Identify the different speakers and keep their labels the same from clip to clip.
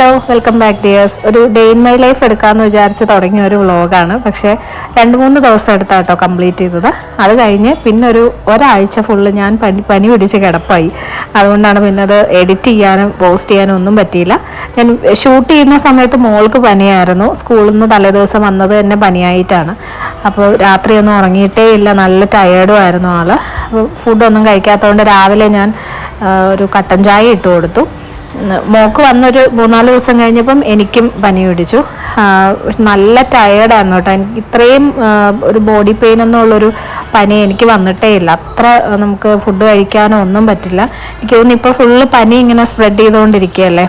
Speaker 1: Hello welcome back dears. ഒരു day in my life എടുക്കാമെന്ന് വിചാരിച്ച് തുടങ്ങിയ ഒരു വ്ളോഗാണ്. പക്ഷേ 2-3 ദിവസം എടുത്താട്ടോ കംപ്ലീറ്റ് ചെയ്തത്. അത് കഴിഞ്ഞ് പിന്നെ ഒരാഴ്ച ഫുള്ള് ഞാൻ പനി പിടിച്ച് കിടപ്പായി. അതുകൊണ്ടാണ് പിന്നെ അത് എഡിറ്റ് ചെയ്യാനും പോസ്റ്റ് ചെയ്യാനും ഒന്നും പറ്റിയില്ല. ഞാൻ ഷൂട്ട് ചെയ്യുന്ന സമയത്ത് മോൾക്ക് പനിയായിരുന്നു. സ്കൂളിൽ നിന്ന് തലേദിവസം വന്നത് തന്നെ പനിയായിട്ടാണ്. അപ്പോൾ രാത്രിയൊന്നും ഉറങ്ങിയിട്ടേ ഇല്ല, നല്ല ടയേർഡും ആയിരുന്നു ആൾ. അപ്പോൾ ഫുഡൊന്നും കഴിക്കാത്തതുകൊണ്ട് രാവിലെ ഞാൻ ഒരു കട്ടൻ ചായ ഇട്ട് കൊടുത്തു. മോക്ക് വന്നൊരു 3-4 ദിവസം കഴിഞ്ഞപ്പം എനിക്കും പനി പിടിച്ചു. നല്ല ടയേർഡായിരുന്നു കേട്ടോ. എനിക്ക് ഇത്രയും ഒരു ബോഡി പെയിൻ എന്നുള്ളൊരു പനി എനിക്ക് വന്നിട്ടേ ഇല്ല. അത്ര നമുക്ക് ഫുഡ് കഴിക്കാനോ ഒന്നും പറ്റില്ല. എനിക്ക് തോന്നുന്നു ഇപ്പോൾ ഫുള്ള് പനി ഇങ്ങനെ സ്പ്രെഡ് ചെയ്തുകൊണ്ടിരിക്കുകയല്ലേ.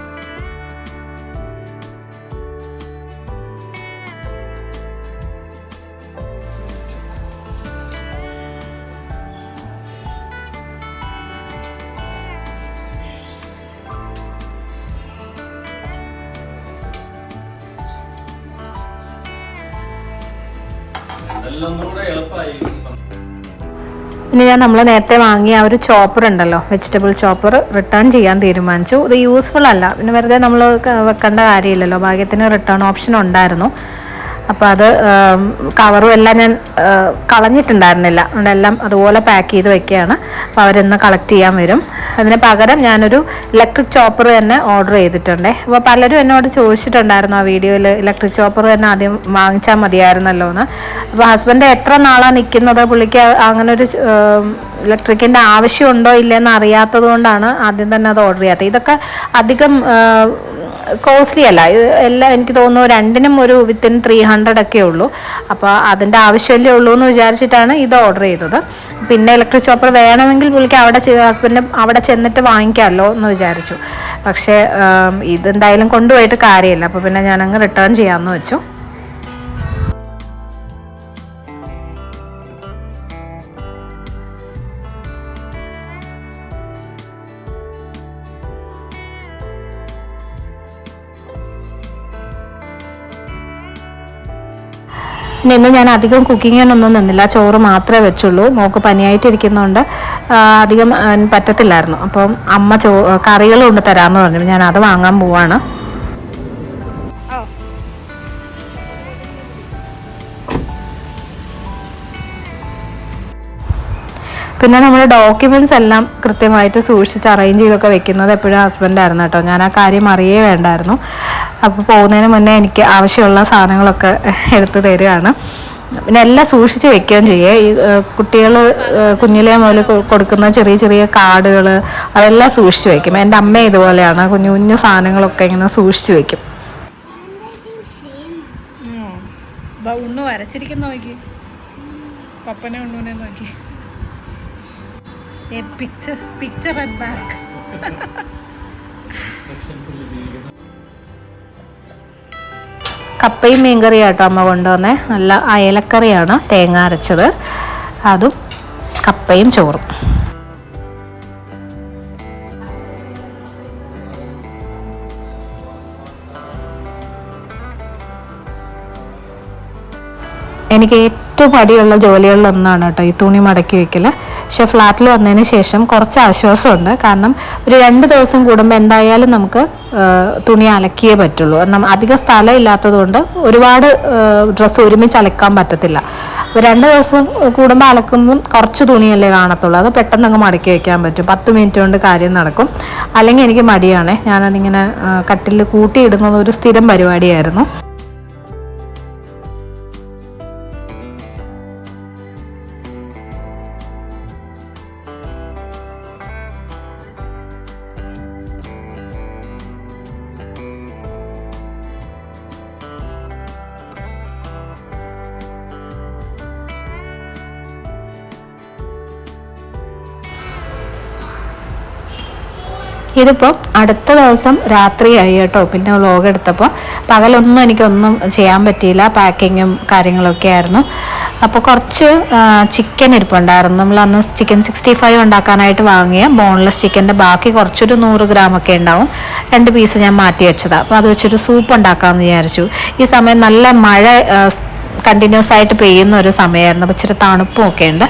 Speaker 1: പിന്നെ നമ്മൾ നേരത്തെ വാങ്ങിയ ഒരു ചോപ്പർ ഉണ്ടല്ലോ, വെജിറ്റബിൾ ചോപ്പർ, റിട്ടേൺ ചെയ്യാൻ തീരുമാനിച്ചു. ഇത് യൂസ്ഫുൾ അല്ല, പിന്നെ വെറുതെ നമ്മൾ വെക്കേണ്ട കാര്യമില്ലല്ലോ. ഭാഗ്യത്തിന് റിട്ടേൺ ഓപ്ഷൻ ഉണ്ടായിരുന്നു. അപ്പോൾ അത് കവറും എല്ലാം ഞാൻ കളഞ്ഞിട്ടുണ്ടായിരുന്നില്ല, അതുകൊണ്ടെല്ലാം അതുപോലെ പാക്ക് ചെയ്ത് വെക്കുകയാണ്. അപ്പോൾ അവരിന്ന് കളക്ട് ചെയ്യാൻ വരും. അതിന് പകരം ഞാനൊരു ഇലക്ട്രിക് ചോപ്പർ തന്നെ ഓർഡർ ചെയ്തിട്ടുണ്ടേ. അപ്പോൾ പലരും എന്നോട് ചോദിച്ചിട്ടുണ്ടായിരുന്നു ആ വീഡിയോയിൽ, ഇലക്ട്രിക് ചോപ്പർ തന്നെ ആദ്യം വാങ്ങിച്ചാൽ മതിയായിരുന്നല്ലോ എന്ന്. അപ്പോൾ ഹസ്ബൻഡ് എത്ര നാളാണ് നിൽക്കുന്നത്, പുള്ളിക്ക് അങ്ങനെ ഒരു ഇലക്ട്രിക്കിൻ്റെ ആവശ്യമുണ്ടോ ഇല്ലയെന്ന് അറിയാത്തത് കൊണ്ടാണ് ആദ്യം തന്നെ അത് ഓർഡർ ചെയ്യാത്തത്. ഇതൊക്കെ അധികം കോസ്റ്റ്ലി അല്ല, എല്ലാം എനിക്ക് തോന്നുന്നു രണ്ടിനും ഒരു വിത്തിൻ 300 ഒക്കെ ഉള്ളൂ. അപ്പോൾ അതിൻ്റെ ആവശ്യമല്ലേ ഉള്ളൂ എന്ന് വിചാരിച്ചിട്ടാണ് ഇത് ഓർഡർ ചെയ്തത്. പിന്നെ ഇലക്ട്രിക് ചോപ്പർ വേണമെങ്കിൽ പുള്ളിക്ക് ഹസ്ബൻഡ് അവിടെ ചെന്നിട്ട് വാങ്ങിക്കാമല്ലോ എന്ന് വിചാരിച്ചു. പക്ഷേ ഇതെന്തായാലും കൊണ്ടുപോയിട്ട് കാര്യമില്ല. അപ്പോൾ പിന്നെ ഞാനങ്ങ് റിട്ടേൺ ചെയ്യാമെന്ന് വെച്ചു. പിന്നെ ഇന്ന് ഞാൻ അധികം കുക്കിങ്ങിനൊന്നും നിന്നില്ല, ചോറ് മാത്രമേ വെച്ചുള്ളൂ. മോക്ക് പനിയായിട്ടിരിക്കുന്നതുകൊണ്ട് അധികം പറ്റത്തില്ലായിരുന്നു. അപ്പം അമ്മ കറികൾ കൊണ്ട് തരാമെന്ന് പറഞ്ഞു. ഞാൻ അത് വാങ്ങാൻ പോവാണ്. പിന്നെ നമ്മുടെ ഡോക്യുമെൻറ്റ്സ് എല്ലാം കൃത്യമായിട്ട് സൂക്ഷിച്ച് അറേഞ്ച് ചെയ്തൊക്കെ വെക്കുന്നത് എപ്പോഴും ഹസ്ബൻഡായിരുന്നു കേട്ടോ. ഞാൻ ആ കാര്യം അറിയേ വേണ്ടായിരുന്നു. അപ്പോൾ പോകുന്നതിന് മുന്നേ എനിക്ക് ആവശ്യമുള്ള സാധനങ്ങളൊക്കെ എടുത്ത് തരികയാണ്. പിന്നെ എല്ലാം സൂക്ഷിച്ച് വെക്കുകയും ചെയ്യേ. ഈ കുട്ടികൾ കുഞ്ഞിലേ മുതൽ കൊടുക്കുന്ന ചെറിയ ചെറിയ കാർഡുകൾ അതെല്ലാം സൂക്ഷിച്ച് വെക്കും. എൻ്റെ അമ്മ ഇതുപോലെയാണ്, കുഞ്ഞു കുഞ്ഞു സാധനങ്ങളൊക്കെ ഇങ്ങനെ സൂക്ഷിച്ച് വെക്കും. ഉണ്ണു വരച്ചിരിക്കുന്ന നോക്കി, പപ്പനെ ഉണ്ണുനെ നോക്കി. Picture and back. കപ്പയും മീൻകറിയാട്ടോ അമ്മ കൊണ്ടുവന്നേ. നല്ല അയലക്കറിയാണ്, തേങ്ങ അരച്ചത്. അതും കപ്പയും ചോറും. എനിക്ക് ഏറ്റവും മടിയുള്ള ജോലികളിലൊന്നാണ് കേട്ടോ ഈ തുണി മടക്കി വെക്കൽ. പക്ഷേ ഫ്ലാറ്റിൽ വന്നതിന് ശേഷം കുറച്ച് ആശ്വാസമുണ്ട്. കാരണം ഒരു 2 ദിവസം കൂടുമ്പോൾ എന്തായാലും നമുക്ക് തുണി അലക്കിയേ പറ്റുള്ളൂ. കാരണം അധികം സ്ഥലം ഇല്ലാത്തതുകൊണ്ട് ഒരുപാട് ഡ്രസ്സ് ഒരുമിച്ച് അലക്കാൻ പറ്റത്തില്ല. അപ്പോൾ 2 ദിവസം കൂടുമ്പോൾ അലക്കുമ്പം കുറച്ച് തുണിയല്ലേ കാണത്തുള്ളൂ. അത് പെട്ടെന്ന് അങ്ങ് മടക്കി വയ്ക്കാൻ പറ്റും. 10 മിനിറ്റ് കൊണ്ട് കാര്യം നടക്കും. അല്ലെങ്കിൽ എനിക്ക് മടിയാണേ. ഞാനതിങ്ങനെ കട്ടിലിൽ കൂട്ടിയിടുന്നത് ഒരു സ്ഥിരം പരിപാടിയായിരുന്നു. ഇതിപ്പോൾ അടുത്ത ദിവസം രാത്രിയായി കേട്ടോ. പിന്നെ വ്ളോഗ് എടുത്തപ്പോൾ പകലൊന്നും എനിക്കൊന്നും ചെയ്യാൻ പറ്റിയില്ല, പാക്കിങ്ങും കാര്യങ്ങളൊക്കെ ആയിരുന്നു. അപ്പോൾ കുറച്ച് ചിക്കൻ ഇരിപ്പുണ്ടായിരുന്നു. നമ്മൾ അന്ന് ചിക്കൻ 65 ഉണ്ടാക്കാനായിട്ട് വാങ്ങിയ ബോൺലെസ് ചിക്കൻ്റെ ബാക്കി കുറച്ചൊരു 100 ഗ്രാമൊക്കെ ഉണ്ടാവും. 2 പീസ് ഞാൻ മാറ്റി വെച്ചതാണ്. അപ്പോൾ അത് വെച്ചൊരു സൂപ്പ് ഉണ്ടാക്കാമെന്ന് വിചാരിച്ചു. ഈ സമയം നല്ല മഴ കണ്ടിന്യൂസ് ആയിട്ട് പെയ്യുന്ന ഒരു സമയമായിരുന്നു. അപ്പോൾ ഇച്ചിരി തണുപ്പും ഒക്കെ ഉണ്ട്.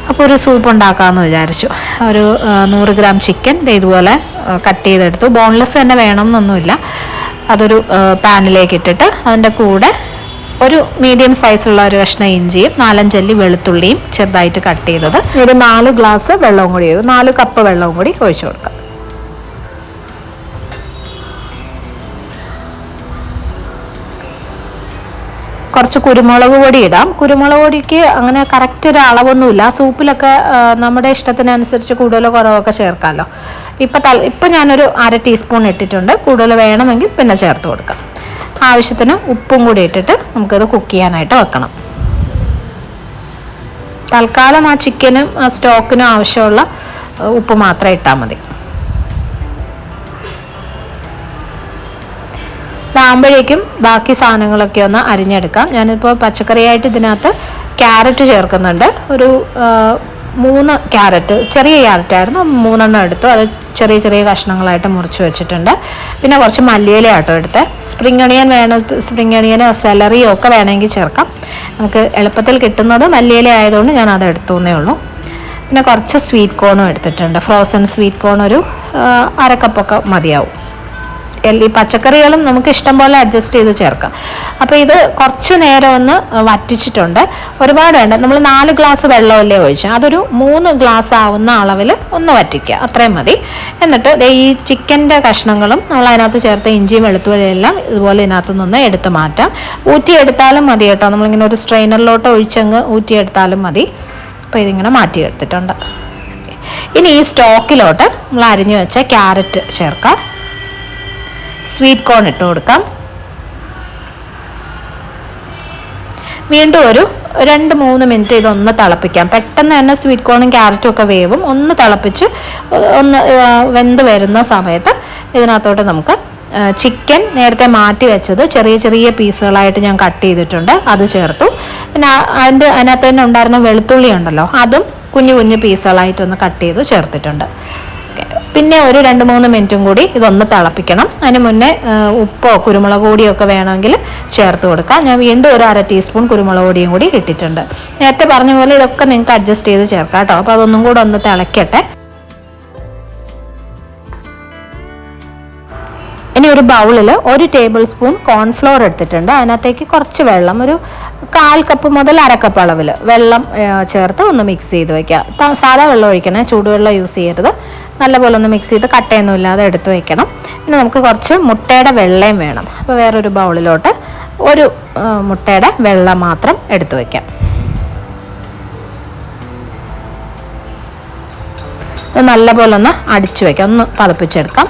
Speaker 1: അപ്പോൾ ഒരു സൂപ്പ് ഉണ്ടാക്കാമെന്ന് വിചാരിച്ചു. ഒരു 100 ഗ്രാം ചിക്കൻ ഇതുപോലെ കട്ട് ചെയ്തെടുത്തു. ബോൺലെസ് തന്നെ വേണം എന്നൊന്നുമില്ല. അതൊരു പാനിലേക്ക് ഇട്ടിട്ട് അതിൻ്റെ കൂടെ ഒരു മീഡിയം സൈസുള്ള ഒരു കഷ്ണം ഇഞ്ചിയും 4-5 അല്ലി വെളുത്തുള്ളിയും ചെറുതായിട്ട് കട്ട് ചെയ്തത്, ഒരു 4 ഗ്ലാസ് വെള്ളവും കൂടി 4 കപ്പ് വെള്ളവും കൂടി ഒഴിച്ചു കൊടുക്കാം. കുറച്ച് കുരുമുളക് പൊടി ഇടാം. കുരുമുളക് പൊടിക്ക് അങ്ങനെ കറക്റ്റ് ഒരു അളവൊന്നുമില്ല. സൂപ്പിലൊക്കെ നമ്മുടെ ഇഷ്ടത്തിനനുസരിച്ച് കൂടുതലോ കുറവൊക്കെ ചേർക്കാമല്ലോ. ഇപ്പം ഞാനൊരു 1/2 ടീസ്പൂൺ ഇട്ടിട്ടുണ്ട്. കൂടുതൽ വേണമെങ്കിൽ പിന്നെ ചേർത്ത് കൊടുക്കാം. ആവശ്യത്തിന് ഉപ്പും കൂടി ഇട്ടിട്ട് നമുക്കത് കുക്ക് ചെയ്യാനായിട്ട് വെക്കണം. തൽക്കാലം ആ ചിക്കനും ആ സ്റ്റോക്കിനും ആവശ്യമുള്ള ഉപ്പ് മാത്രം ഇട്ടാൽ മതി. ഇതാകുമ്പോഴേക്കും ബാക്കി സാധനങ്ങളൊക്കെ ഒന്ന് അരിഞ്ഞെടുക്കാം. ഞാനിപ്പോൾ പച്ചക്കറിയായിട്ട് ഇതിനകത്ത് ക്യാരറ്റ് ചേർക്കുന്നുണ്ട്. ഒരു 3 ക്യാരറ്റ്, ചെറിയ ക്യാരറ്റായിരുന്നു, 3 എടുത്തു. അത് ചെറിയ ചെറിയ കഷ്ണങ്ങളായിട്ട് മുറിച്ച് വെച്ചിട്ടുണ്ട്. പിന്നെ കുറച്ച് മല്ലിയില ആട്ടോ എടുത്ത്. സ്പ്രിംഗ് ഒണിയൻ വേണം, സ്പ്രിംഗ് ഒണിയനോ സെലറിയോ ഒക്കെ വേണമെങ്കിൽ ചേർക്കാം. നമുക്ക് എളുപ്പത്തിൽ കിട്ടുന്നത് മല്ലിയില ആയതുകൊണ്ട് ഞാൻ അത് എടുത്തുവെന്നേ ഉള്ളൂ. പിന്നെ കുറച്ച് സ്വീറ്റ് കോണും എടുത്തിട്ടുണ്ട്. ഫ്രോസൺ സ്വീറ്റ് കോൺ ഒരു 1/2 കപ്പൊക്കെ മതിയാവും. ഈ പച്ചക്കറികളും നമുക്ക് ഇഷ്ടം പോലെ അഡ്ജസ്റ്റ് ചെയ്ത് ചേർക്കാം. അപ്പോൾ ഇത് കുറച്ച് നേരം ഒന്ന് വറ്റിച്ചിട്ടുണ്ട്. ഒരുപാട് വേണ്ട. നമ്മൾ 4 ഗ്ലാസ് വെള്ളമല്ലേ ഒഴിച്ചാൽ അതൊരു 3 ഗ്ലാസ് ആവുന്ന അളവിൽ ഒന്ന് വറ്റിക്കുക, അത്രയും മതി. എന്നിട്ട് ഈ ചിക്കൻ്റെ കഷ്ണങ്ങളും നമ്മൾ അതിനകത്ത് ചേർത്ത ഇഞ്ചിയും വെളുത്തുള്ളിയെല്ലാം ഇതുപോലെ ഇതിനകത്തു നിന്ന് എടുത്ത് മാറ്റാം. ഊറ്റിയെടുത്താലും മതി കേട്ടോ. നമ്മളിങ്ങനെ ഒരു സ്ട്രെയിനറിലോട്ട് ഒഴിച്ചങ്ങ് ഊറ്റിയെടുത്താലും മതി. അപ്പോൾ ഇതിങ്ങനെ മാറ്റിയെടുത്തിട്ടുണ്ട്. ഇനി ഈ സ്റ്റോക്കിലോട്ട് നമ്മൾ അരിഞ്ഞു വെച്ച ക്യാരറ്റ് ചേർക്കാം. സ്വീറ്റ് കോൺ ഇട്ട് കൊടുക്കാം. വീണ്ടും ഒരു 2-3 മിനിറ്റ് ഇതൊന്ന് തിളപ്പിക്കാം. പെട്ടെന്ന് തന്നെ സ്വീറ്റ് കോണും ക്യാരറ്റും ഒക്കെ വേവും. ഒന്ന് തിളപ്പിച്ച് ഒന്ന് വെന്ത് വരുന്ന സമയത്ത് ഇതിനകത്തോട്ട് നമുക്ക് ചിക്കൻ നേരത്തെ മാറ്റി വെച്ചത് ചെറിയ ചെറിയ പീസുകളായിട്ട് ഞാൻ കട്ട് ചെയ്തിട്ടുണ്ട്, അത് ചേർത്തു. പിന്നെ അതിനകത്ത് തന്നെ ഉണ്ടായിരുന്ന വെളുത്തുള്ളി ഉണ്ടല്ലോ, അതും കുഞ്ഞു കുഞ്ഞു പീസുകളായിട്ടൊന്ന് കട്ട് ചെയ്ത് ചേർത്തിട്ടുണ്ട്. പിന്നെ ഒരു 2-3 മിനിറ്റും കൂടി ഇതൊന്ന് തിളപ്പിക്കണം. അതിന് മുന്നേ ഉപ്പോ കുരുമുളക് പൊടിയോ ഒക്കെ വേണമെങ്കിൽ ചേർത്ത് കൊടുക്കാം. ഞാൻ വീണ്ടും ഒരു 1/2 ടീസ്പൂൺ കുരുമുളക് പൊടിയും കൂടി ഇട്ടിട്ടുണ്ട്. നേരത്തെ പറഞ്ഞ പോലെ ഇതൊക്കെ നിങ്ങൾക്ക് അഡ്ജസ്റ്റ് ചെയ്ത് ചേർക്കാം കേട്ടോ. അപ്പോൾ അതൊന്നും കൂടെ ഒന്ന് തിളയ്ക്കട്ടെ. ഇനി ഒരു ബൗളിൽ 1 ടേബിൾ സ്പൂൺ കോൺഫ്ലോർ എടുത്തിട്ടുണ്ട്. അതിനകത്തേക്ക് കുറച്ച് വെള്ളം, ഒരു 1/4 കപ്പ് മുതൽ 1/2 കപ്പ് അളവിൽ വെള്ളം ചേർത്ത് ഒന്ന് മിക്സ് ചെയ്ത് വയ്ക്കുക. സാധാ വെള്ളം ഒഴിക്കണേ, ചൂടുവെള്ളം യൂസ് ചെയ്യരുത്. നല്ലപോലെ ഒന്ന് മിക്സ് ചെയ്ത് കട്ടയൊന്നും ഇല്ലാതെ എടുത്ത് വയ്ക്കണം. ഇനി നമുക്ക് കുറച്ച് മുട്ടയുടെ വെള്ളയും വേണം. അപ്പോൾ വേറൊരു ബൗളിലോട്ട് 1 മുട്ടയുടെ വെള്ള മാത്രം എടുത്ത് വയ്ക്കാം. നല്ലപോലെ ഒന്ന് അടിച്ചു വയ്ക്കാം, ഒന്ന് പതപ്പിച്ചെടുക്കാം.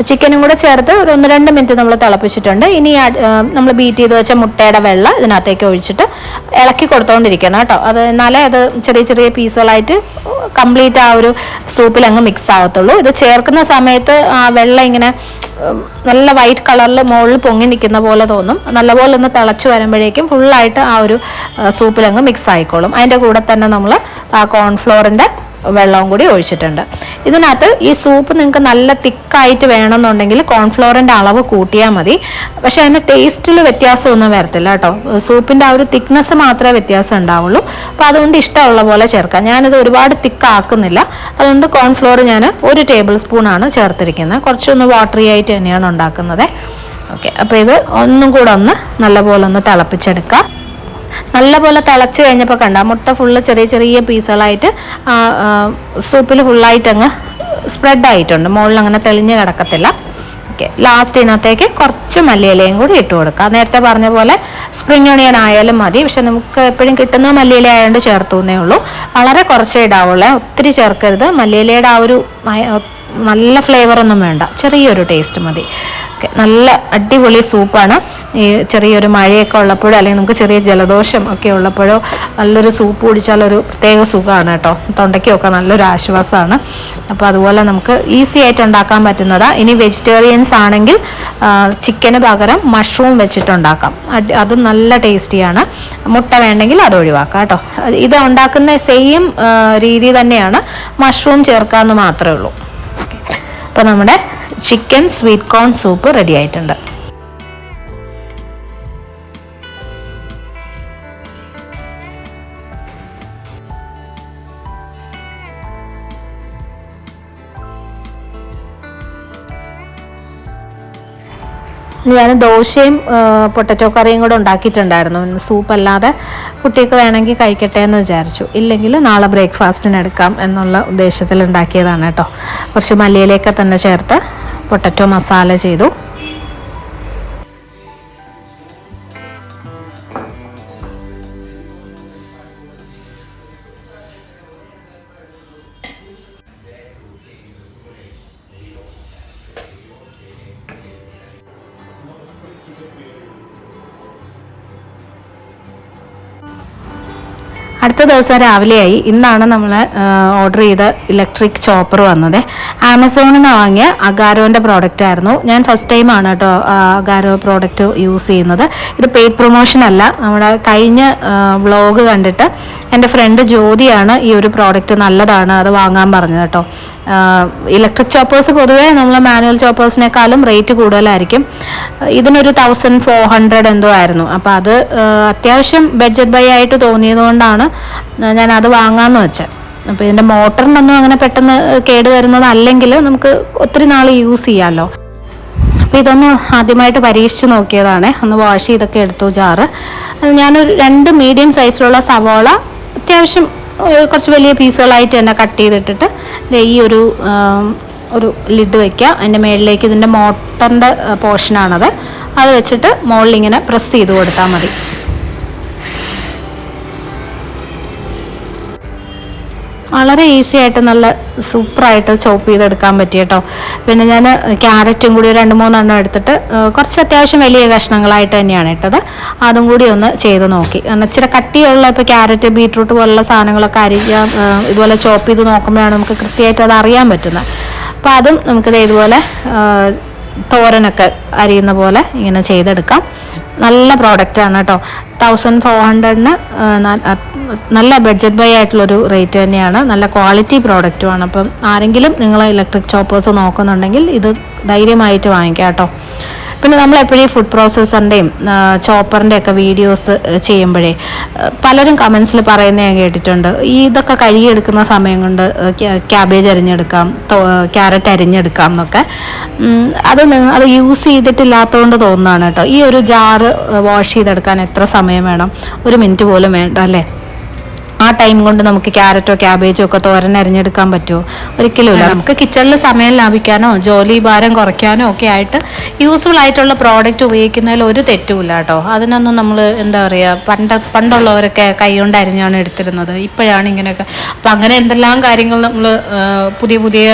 Speaker 1: ചിക്കനും കൂടെ ചേർത്ത് ഒരു 1-2 മിനിറ്റ് നമ്മൾ തിളപ്പിച്ചിട്ടുണ്ട്. ഇനി നമ്മൾ ബീറ്റ് ചെയ്ത് വെച്ച മുട്ടയുടെ വെള്ളം ഇതിനകത്തേക്ക് ഒഴിച്ചിട്ട് ഇളക്കി കൊടുത്തോണ്ടിരിക്കണം കേട്ടോ. അത് എന്നാലേ അത് ചെറിയ ചെറിയ പീസുകളായിട്ട് കംപ്ലീറ്റ് ആ ഒരു സൂപ്പിൽ അങ്ങ് മിക്സ് ആവത്തുള്ളൂ. ഇത് ചേർക്കുന്ന സമയത്ത് ആ വെള്ളം ഇങ്ങനെ നല്ല വൈറ്റ് കളറിൽ മുകളിൽ പൊങ്ങി നിൽക്കുന്ന പോലെ തോന്നും. നല്ലപോലെ ഒന്ന് തിളച്ച് വരുമ്പോഴേക്കും ഫുള്ളായിട്ട് ആ ഒരു സൂപ്പിലങ്ങ് മിക്സ് ആയിക്കോളും. അതിൻ്റെ കൂടെ തന്നെ നമ്മൾ ആ കോൺഫ്ലോറിൻ്റെ വെള്ളവും കൂടി ഒഴിച്ചിട്ടുണ്ട്. ഇതിനകത്ത് ഈ സൂപ്പ് നിങ്ങൾക്ക് നല്ല തിക്കായിട്ട് വേണമെന്നുണ്ടെങ്കിൽ കോൺഫ്ലോറിൻ്റെ അളവ് കൂട്ടിയാൽ മതി. പക്ഷേ അതിന് ടേസ്റ്റിൽ വ്യത്യാസമൊന്നും വരത്തില്ല കേട്ടോ. സൂപ്പിൻ്റെ ആ ഒരു തിക്നെസ് മാത്രമേ വ്യത്യാസം ഉണ്ടാവുള്ളൂ. അപ്പോൾ അതുകൊണ്ട് ഇഷ്ടമുള്ള പോലെ ചേർക്കാം. ഞാനിത് ഒരുപാട് തിക്കാക്കുന്നില്ല. അതുകൊണ്ട് കോൺഫ്ലോർ ഞാൻ 1 ടേബിൾ സ്പൂണാണ് ചേർത്തിരിക്കുന്നത്. കുറച്ചൊന്ന് വാട്ടറി ആയിട്ട് തന്നെയാണ് ഉണ്ടാക്കുന്നത്. ഓക്കെ, അപ്പോൾ ഇത് ഒന്നും കൂടെ ഒന്ന് നല്ലപോലെ ഒന്ന് തിളപ്പിച്ചെടുക്കാം. നല്ലപോലെ തിളച്ച് കഴിഞ്ഞപ്പോൾ കണ്ട മുട്ട ഫുള്ള് ചെറിയ ചെറിയ പീസുകളായിട്ട് സൂപ്പിൽ ഫുള്ളായിട്ട് അങ്ങ് സ്പ്രെഡ് ആയിട്ടുണ്ട്. മുകളിൽ അങ്ങനെ തെളിഞ്ഞ് കിടക്കത്തില്ല. ഓക്കെ, ലാസ്റ്റ് ഇതിനകത്തേക്ക് കുറച്ച് മല്ലിയിലയും കൂടി ഇട്ട് കൊടുക്കുക. നേരത്തെ പറഞ്ഞ പോലെ സ്പ്രിംഗ് ഒണിയൻ ആയാലും മതി. പക്ഷെ നമുക്ക് എപ്പോഴും കിട്ടുന്ന മല്ലിയില ആയതുകൊണ്ട് ചേർത്തുന്നേ ഉള്ളൂ. വളരെ കുറച്ചേ ഇടാവുള്ളൂ, ഒത്തിരി ചേർക്കരുത്. മല്ലിയിലയുടെ ആ ഒരു നല്ല ഫ്ലേവറൊന്നും വേണ്ട, ചെറിയൊരു ടേസ്റ്റ് മതി. ഓക്കെ, നല്ല അടിപൊളി സൂപ്പാണ്. ഈ ചെറിയൊരു മഴയൊക്കെ ഉള്ളപ്പോഴോ അല്ലെങ്കിൽ നമുക്ക് ചെറിയ ജലദോഷം ഒക്കെ ഉള്ളപ്പോഴോ നല്ലൊരു സൂപ്പ് കുടിച്ചാലൊരു പ്രത്യേക സുഖമാണ് കേട്ടോ. തൊണ്ടയ്ക്കൊക്കെ നല്ലൊരു ആശ്വാസമാണ്. അപ്പോൾ അതുപോലെ നമുക്ക് ഈസി ആയിട്ട് ഉണ്ടാക്കാൻ പറ്റുന്നതാണ്. ഇനി വെജിറ്റേറിയൻസ് ആണെങ്കിൽ ചിക്കന് പകരം മഷ്റൂം വെച്ചിട്ടുണ്ടാക്കാം. അതും നല്ല ടേസ്റ്റിയാണ്. മുട്ട വേണ്ടെങ്കിൽ അത് ഒഴിവാക്കാം കേട്ടോ. ഇത് ഉണ്ടാക്കുന്ന സെയിം രീതി തന്നെയാണ്, മഷ്റൂം ചേർക്കാമെന്ന് മാത്രമേ ഉള്ളൂ. അപ്പോൾ നമ്മുടെ chicken sweet corn soup ready ആയിട്ടുണ്ട്. ഞാൻ ദോശയും പൊട്ടറ്റോ കറിയും കൂടെ ഉണ്ടാക്കിയിട്ടുണ്ടായിരുന്നു. സൂപ്പ് അല്ലാതെ കുട്ടിക്ക് വേണമെങ്കിൽ കഴിക്കട്ടെ എന്ന് വിചാരിച്ചു. ഇല്ലെങ്കിൽ നാളെ ബ്രേക്ക്ഫാസ്റ്റിന് എടുക്കാം എന്നുള്ള ഉദ്ദേശത്തിൽ ഉണ്ടാക്കിയതാണ് കേട്ടോ. കുറച്ച് മല്ലിയിലയൊക്കെ തന്നെ ചേർത്ത് പൊട്ടറ്റോ മസാല ചെയ്തു. അടുത്ത ദിവസം രാവിലെയായി. ഇന്നാണ് നമ്മൾ ഓർഡർ ചെയ്ത ഇലക്ട്രിക് ചോപ്പർ വന്നത്. ആമസോണിൽ നിന്ന് വാങ്ങിയ അഗാരോൻ്റെ പ്രോഡക്റ്റ് ആയിരുന്നു. ഞാൻ ഫസ്റ്റ് ടൈമാണ് കേട്ടോ അഗാരോ പ്രോഡക്റ്റ് യൂസ് ചെയ്യുന്നത്. ഇത് പെയ്ഡ് പ്രൊമോഷൻ അല്ല. നമ്മുടെ കഴിഞ്ഞ വ്ളോഗ് കണ്ടിട്ട് എൻ്റെ ഫ്രണ്ട് ജ്യോതിയാണ് ഈ ഒരു പ്രോഡക്റ്റ് നല്ലതാണ് അത് വാങ്ങാൻ പറഞ്ഞത് കേട്ടോ. ഇലക്ട്രിക് ചോപ്പേഴ്സ് പൊതുവേ നമ്മൾ മാനുവൽ ചോപ്പേഴ്സിനേക്കാളും റേറ്റ് കൂടുതലായിരിക്കും. ഇതിനൊരു 1400 എന്തോ ആയിരുന്നു. അപ്പോൾ അത് അത്യാവശ്യം ബഡ്ജറ്റ് ബൈ ആയിട്ട് തോന്നിയതുകൊണ്ടാണ് ഞാൻ അത് വാങ്ങാമെന്ന് വെച്ചത്. അപ്പോൾ ഇതിൻ്റെ മോട്ടറിനൊന്നും അങ്ങനെ പെട്ടെന്ന് കേട് വരുന്നതല്ലെങ്കിൽ നമുക്ക് ഒത്തിരി നാൾ യൂസ് ചെയ്യാമല്ലോ. അപ്പോൾ ഇതൊന്ന് ആദ്യമായിട്ട് പരീക്ഷിച്ച് നോക്കിയതാണ്. ഒന്ന് വാഷ് ചെയ്തൊക്കെ എടുത്തു ജാറ്. ഞാനൊരു 2 മീഡിയം സൈസിലുള്ള സവാള അത്യാവശ്യം കുറച്ച് വലിയ പീസുകളായിട്ട് തന്നെ കട്ട് ചെയ്തിട്ടിട്ട് ഈ ഒരു ലിഡ് വയ്ക്കുക. അതിൻ്റെ മുകളിലേക്ക് ഇതിൻ്റെ മോട്ടറിൻ്റെ പോർഷനാണത്. അത് വെച്ചിട്ട് മുകളിലിങ്ങനെ പ്രസ് ചെയ്ത് കൊടുത്താൽ മതി. വളരെ ഈസി ആയിട്ട് നല്ല സൂപ്പറായിട്ട് ചോപ്പ് ചെയ്തെടുക്കാൻ പറ്റി കേട്ടോ. പിന്നെ ഞാൻ ക്യാരറ്റും കൂടി 2-3 എണ്ണം എടുത്തിട്ട് കുറച്ച് അത്യാവശ്യം വലിയ കഷ്ണങ്ങളായിട്ട് തന്നെയാണ് ഇട്ടത്. അതും കൂടി ഒന്ന് ചെയ്ത് നോക്കി. കാരണം ഇച്ചിരി കട്ടിയുള്ള ഇപ്പോൾ ക്യാരറ്റ് ബീട്രൂട്ട് പോലുള്ള സാധനങ്ങളൊക്കെ അരിയാൻ ഇതുപോലെ ചോപ്പ് ചെയ്ത് നോക്കുമ്പോഴാണ് നമുക്ക് കൃത്യമായിട്ട് അത് അറിയാൻ പറ്റുന്നത്. അപ്പോൾ അതും നമുക്കിത് ഇതുപോലെ തോരനൊക്കെ അരിയുന്ന പോലെ ഇങ്ങനെ ചെയ്തെടുക്കാം. നല്ല പ്രോഡക്റ്റാണ് കേട്ടോ. 1400-ന് നല്ല ബഡ്ജറ്റ് ബൈ ആയിട്ടുള്ളൊരു റേറ്റ് തന്നെയാണ്. നല്ല ക്വാളിറ്റി പ്രോഡക്റ്റുമാണ്. അപ്പം ആരെങ്കിലും നിങ്ങൾ ഇലക്ട്രിക് ചോപ്പേഴ്സ് നോക്കുന്നുണ്ടെങ്കിൽ ഇത് ധൈര്യമായിട്ട് വാങ്ങിക്കാം കേട്ടോ. പിന്നെ നമ്മൾ എപ്പോഴും ഫുഡ് പ്രോസസ്സറിൻ്റെയും ചോപ്പറിൻ്റെ ഒക്കെ വീഡിയോസ് ചെയ്യുമ്പോഴേ പലരും കമൻസിൽ പറയുന്നത് ഞാൻ കേട്ടിട്ടുണ്ട്. ഇതൊക്കെ കഴുകിയെടുക്കുന്ന സമയം കൊണ്ട് ക്യാബേജ് അരിഞ്ഞെടുക്കാം, ക്യാരറ്റ് അരിഞ്ഞെടുക്കാം എന്നൊക്കെ. അത് യൂസ് ചെയ്തിട്ടില്ലാത്തതുകൊണ്ട് തോന്നുന്നതാണ് കേട്ടോ. ഈ ഒരു ജാറ് വാഷ് ചെയ്തെടുക്കാൻ എത്ര സമയം വേണം? 1 മിനിറ്റ് പോലും വേണ്ട അല്ലേ? ആ ടൈം കൊണ്ട് നമുക്ക് ക്യാരറ്റോ ക്യാബേജോ ഒക്കെ തോരൻ അരിഞ്ഞെടുക്കാൻ പറ്റുമോ? ഒരിക്കലുമില്ല. നമുക്ക് കിച്ചണിൽ സമയം ലാഭിക്കാനോ ജോലി ഭാരം കുറയ്ക്കാനോ ഒക്കെ ആയിട്ട് യൂസ്ഫുൾ ആയിട്ടുള്ള പ്രോഡക്റ്റ് ഉപയോഗിക്കുന്നതിൽ ഒരു തെറ്റുമില്ല കേട്ടോ. അതിനൊന്നും നമ്മൾ എന്താ പറയുക, പണ്ടുള്ളവരൊക്കെ കൈകൊണ്ട് അരിഞ്ഞാണ് എടുത്തിരുന്നത്. ഇപ്പോഴാണ് ഇങ്ങനെയൊക്കെ. അപ്പം അങ്ങനെ എന്തെല്ലാം കാര്യങ്ങൾ നമ്മൾ പുതിയ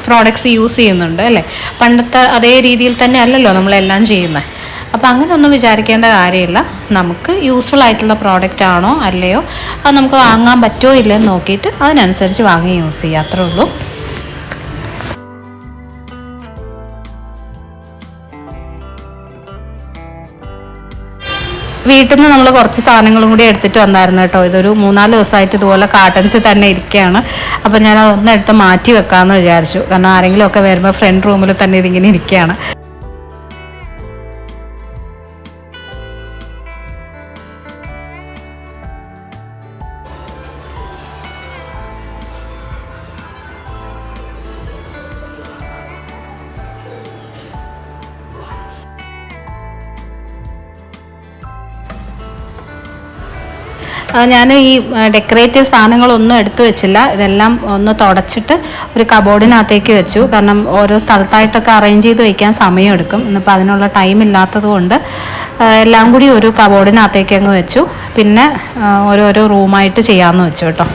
Speaker 1: പ്രോഡക്ട്സ് യൂസ് ചെയ്യുന്നുണ്ട് അല്ലേ? പണ്ടത്തെ അതേ രീതിയിൽ തന്നെ അല്ലല്ലോ നമ്മളെല്ലാം ചെയ്യുന്നത്. അപ്പോൾ അങ്ങനെ ഒന്നും വിചാരിക്കേണ്ട കാര്യമില്ല. നമുക്ക് യൂസ്ഫുൾ ആയിട്ടുള്ള പ്രോഡക്റ്റ് ആണോ അല്ലയോ അത് നമുക്ക് വാങ്ങാൻ പറ്റുമോ ഇല്ലെന്ന് നോക്കിയിട്ട് അതിനനുസരിച്ച് വാങ്ങി യൂസ് ചെയ്യുക, അത്രേ ഉള്ളൂ. വീട്ടിൽ നിന്ന് നമ്മൾ കുറച്ച് സാധനങ്ങളും കൂടി എടുത്തിട്ട് വന്നായിരുന്നു കേട്ടോ. ഇതൊരു 3-4 ദിവസമായിട്ട് ഇതുപോലെ കാർട്ടൻസിൽ തന്നെ ഇരിക്കുകയാണ്. അപ്പോൾ ഞാൻ അതൊന്ന് എടുത്ത് മാറ്റി വെക്കാമെന്ന് വിചാരിച്ചു. കാരണം ആരെങ്കിലും ഒക്കെ വരുമ്പോൾ ഫ്രണ്ട് റൂമിൽ തന്നെ ഇതിങ്ങനെ ഇരിക്കുകയാണ്. ഞാൻ ഈ ഡെക്കറേറ്റീവ് സാധനങ്ങളൊന്നും എടുത്തു വെച്ചില്ല. ഇതെല്ലാം ഒന്ന് തുടച്ചിട്ട് ഒരു കബോർഡിനകത്തേക്ക് വെച്ചു. കാരണം ഓരോ സ്ഥലത്തായിട്ടൊക്കെ അറേഞ്ച് ചെയ്ത് വയ്ക്കാൻ സമയമെടുക്കും. ഇന്നിപ്പോൾ അതിനുള്ള ടൈം ഇല്ലാത്തത് കൊണ്ട് എല്ലാം കൂടി ഒരു കബോർഡിനകത്തേക്ക് അങ്ങ് വെച്ചു. പിന്നെ ഓരോരോ റൂമായിട്ട് ചെയ്യാമെന്ന് വെച്ചു കേട്ടോ.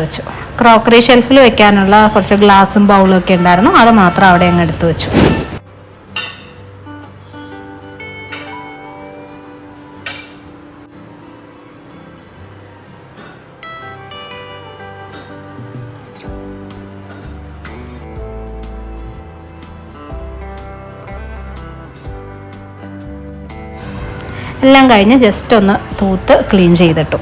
Speaker 1: വെച്ചു ക്രോക്കറി ഷെൽഫിൽ വെക്കാനുള്ള കുറച്ച് ഗ്ലാസും ബൗളും ഒക്കെ ഉണ്ടായിരുന്നു. അത് മാത്രം അവിടെ അങ്ങ് എടുത്തു വെച്ചു. എല്ലാം കഴിഞ്ഞ് ജസ്റ്റ് ഒന്ന് തൂത്ത് ക്ലീൻ ചെയ്തിട്ടു.